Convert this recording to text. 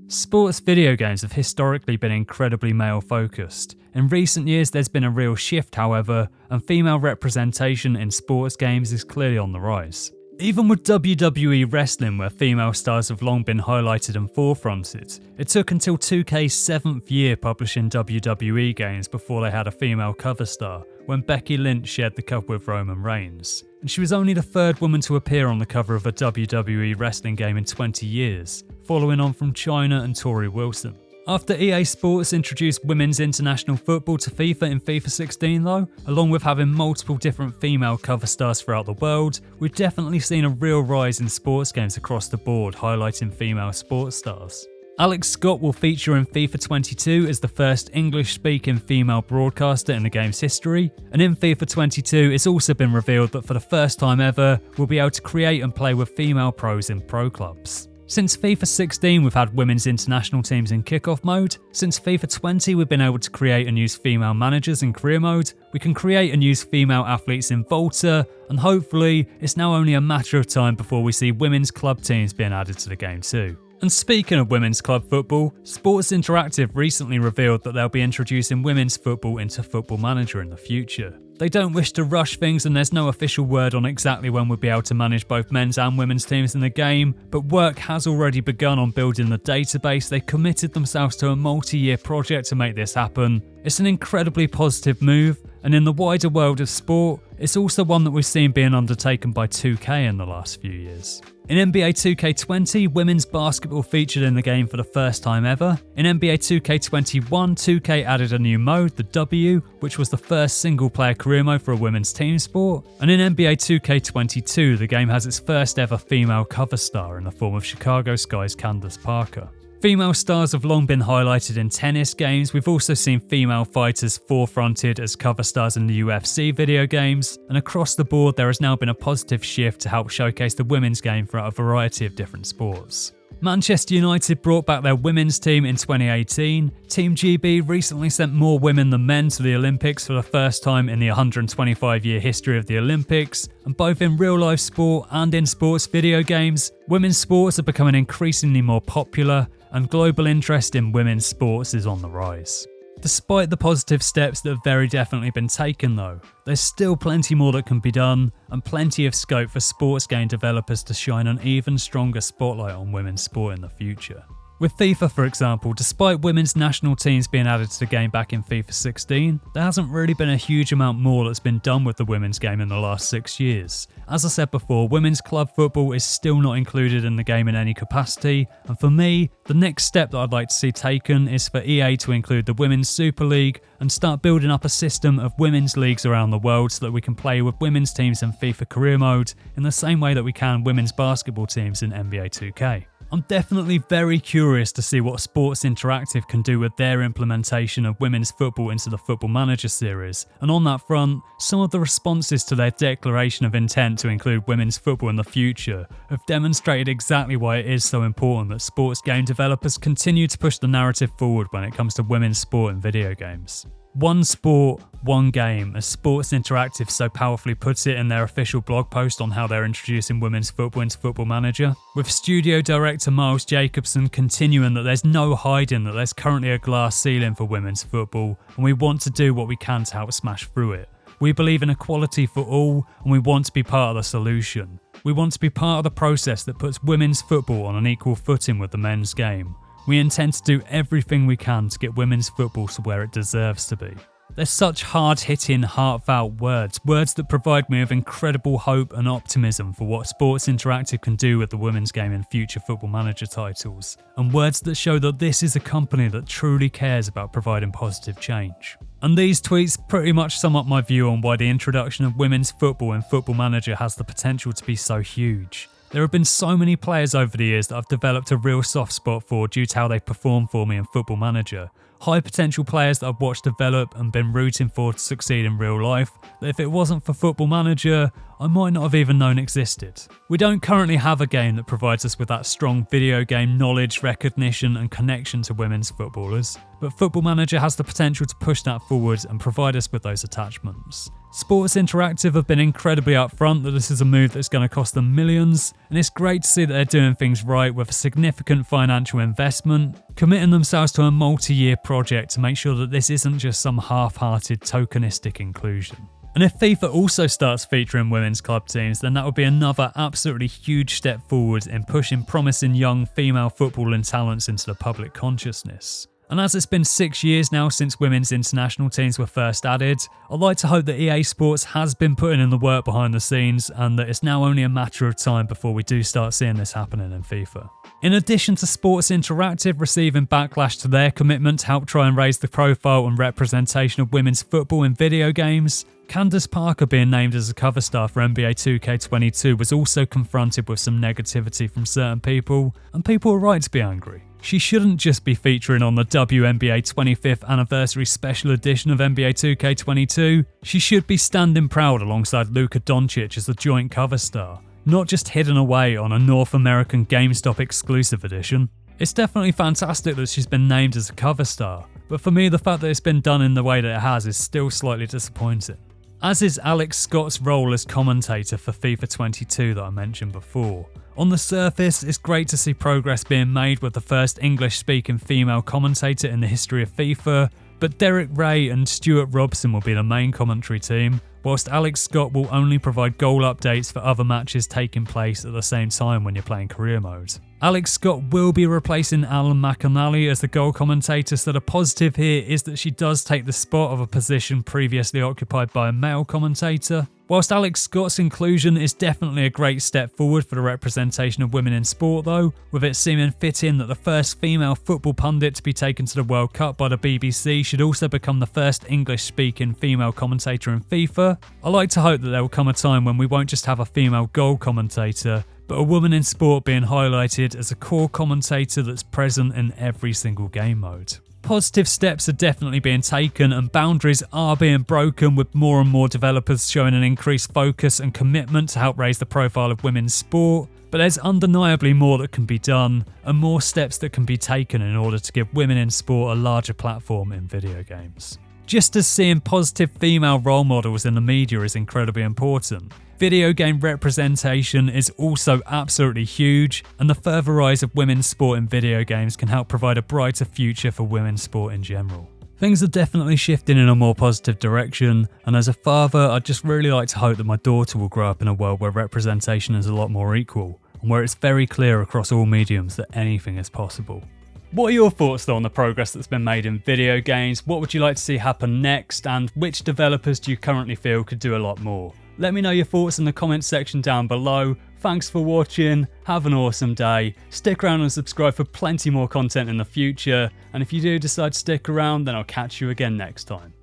Sports video games have historically been incredibly male-focused. In recent years there's been a real shift, however, and female representation in sports games is clearly on the rise. Even with WWE wrestling, where female stars have long been highlighted and forefronted, it took until 2K's 7th year publishing WWE games before they had a female cover star, when Becky Lynch shared the cover with Roman Reigns. And she was only the third woman to appear on the cover of a WWE wrestling game in 20 years, following on from Chyna and Tori Wilson. After EA Sports introduced women's international football to FIFA in FIFA 16 though, along with having multiple different female cover stars throughout the world, we've definitely seen a real rise in sports games across the board highlighting female sports stars. Alex Scott will feature in FIFA 22 as the first English-speaking female broadcaster in the game's history, and in FIFA 22 it's also been revealed that for the first time ever, we'll be able to create and play with female pros in pro clubs. Since FIFA 16 we've had women's international teams in kickoff mode, since FIFA 20 we've been able to create and use female managers in career mode, we can create and use female athletes in Volta, and hopefully it's now only a matter of time before we see women's club teams being added to the game too. And speaking of women's club football, Sports Interactive recently revealed that they'll be introducing women's football into Football Manager in the future. They don't wish to rush things and there's no official word on exactly when we'll be able to manage both men's and women's teams in the game, but work has already begun on building the database. They committed themselves to a multi-year project to make this happen. It's an incredibly positive move, and in the wider world of sport, it's also one that we've seen being undertaken by 2K in the last few years. In NBA 2K20, women's basketball featured in the game for the first time ever. In NBA 2K21, 2K added a new mode, the W, which was the first single-player career mode for a women's team sport. And in NBA 2K22, the game has its first ever female cover star in the form of Chicago Sky's Candace Parker. Female stars have long been highlighted in tennis games. We've also seen female fighters forefronted as cover stars in the UFC video games, and across the board there has now been a positive shift to help showcase the women's game throughout a variety of different sports. Manchester United brought back their women's team in 2018. Team GB recently sent more women than men to the Olympics for the first time in the 125-year history of the Olympics, and both in real-life sport and in sports video games, women's sports are becoming increasingly more popular, and global interest in women's sports is on the rise. Despite the positive steps that have very definitely been taken though, there's still plenty more that can be done, and plenty of scope for sports game developers to shine an even stronger spotlight on women's sport in the future. With FIFA, for example, despite women's national teams being added to the game back in FIFA 16, there hasn't really been a huge amount more that's been done with the women's game in the last 6 years. As I said before, women's club football is still not included in the game in any capacity, and for me, the next step that I'd like to see taken is for EA to include the Women's Super League and start building up a system of women's leagues around the world so that we can play with women's teams in FIFA career mode in the same way that we can women's basketball teams in NBA 2K. I'm definitely very curious to see what Sports Interactive can do with their implementation of women's football into the Football Manager series, and on that front, some of the responses to their declaration of intent to include women's football in the future have demonstrated exactly why it is so important that sports game developers continue to push the narrative forward when it comes to women's sport in video games. One sport, one game, as Sports Interactive so powerfully puts it in their official blog post on how they're introducing women's football into Football Manager, with studio director Miles Jacobson continuing that there's no hiding that there's currently a glass ceiling for women's football, and we want to do what we can to help smash through it. We believe in equality for all, and we want to be part of the solution. We want to be part of the process that puts women's football on an equal footing with the men's game. We intend to do everything we can to get women's football to where it deserves to be. They're such hard-hitting, heartfelt words that provide me with incredible hope and optimism for what Sports Interactive can do with the women's game in future Football Manager titles, and words that show that this is a company that truly cares about providing positive change. And these tweets pretty much sum up my view on why the introduction of women's football in Football Manager has the potential to be so huge. There have been so many players over the years that I've developed a real soft spot for due to how they perform for me in Football Manager. high potential players that I've watched develop and been rooting for to succeed in real life that if it wasn't for Football Manager, I might not have even known existed. We don't currently have a game that provides us with that strong video game knowledge, recognition and connection to women's footballers, but Football Manager has the potential to push that forward and provide us with those attachments. Sports Interactive have been incredibly upfront that this is a move that's going to cost them millions, and it's great to see that they're doing things right with a significant financial investment, committing themselves to a multi-year project to make sure that this isn't just some half-hearted tokenistic inclusion. And if FIFA also starts featuring women's club teams, then that would be another absolutely huge step forward in pushing promising young female footballing talents into the public consciousness. And as it's been 6 years now since women's international teams were first added, I'd like to hope that EA Sports has been putting in the work behind the scenes and that it's now only a matter of time before we do start seeing this happening in FIFA. In addition to Sports Interactive receiving backlash to their commitment to help try and raise the profile and representation of women's football in video games, Candace Parker being named as a cover star for NBA 2K22 was also confronted with some negativity from certain people, and people are right to be angry. She shouldn't just be featuring on the WNBA 25th Anniversary Special Edition of NBA 2K22, she should be standing proud alongside Luka Doncic as the joint cover star, not just hidden away on a North American GameStop exclusive edition. It's definitely fantastic that she's been named as a cover star, but for me the fact that it's been done in the way that it has is still slightly disappointing. As is Alex Scott's role as commentator for FIFA 22 that I mentioned before. On the surface, it's great to see progress being made with the first English-speaking female commentator in the history of FIFA, but Derek Ray and Stuart Robson will be the main commentary team, whilst Alex Scott will only provide goal updates for other matches taking place at the same time when you're playing career mode. Alex Scott will be replacing Alan McAnally as the goal commentator, so the positive here is that she does take the spot of a position previously occupied by a male commentator. Whilst Alex Scott's inclusion is definitely a great step forward for the representation of women in sport though, with it seeming fitting that the first female football pundit to be taken to the World Cup by the BBC should also become the first English-speaking female commentator in FIFA, I like to hope that there will come a time when we won't just have a female goal commentator, but a woman in sport being highlighted as a core commentator that's present in every single game mode. Positive steps are definitely being taken and boundaries are being broken, with more and more developers showing an increased focus and commitment to help raise the profile of women's sport, but there's undeniably more that can be done and more steps that can be taken in order to give women in sport a larger platform in video games. Just as seeing positive female role models in the media is incredibly important, video game representation is also absolutely huge, and the further rise of women's sport in video games can help provide a brighter future for women's sport in general. Things are definitely shifting in a more positive direction, and as a father, I'd just really like to hope that my daughter will grow up in a world where representation is a lot more equal, and where it's very clear across all mediums that anything is possible. What are your thoughts though on the progress that's been made in video games? What would you like to see happen next, and which developers do you currently feel could do a lot more? Let me know your thoughts in the comments section down below. Thanks for watching, have an awesome day, stick around and subscribe for plenty more content in the future, and if you do decide to stick around then I'll catch you again next time.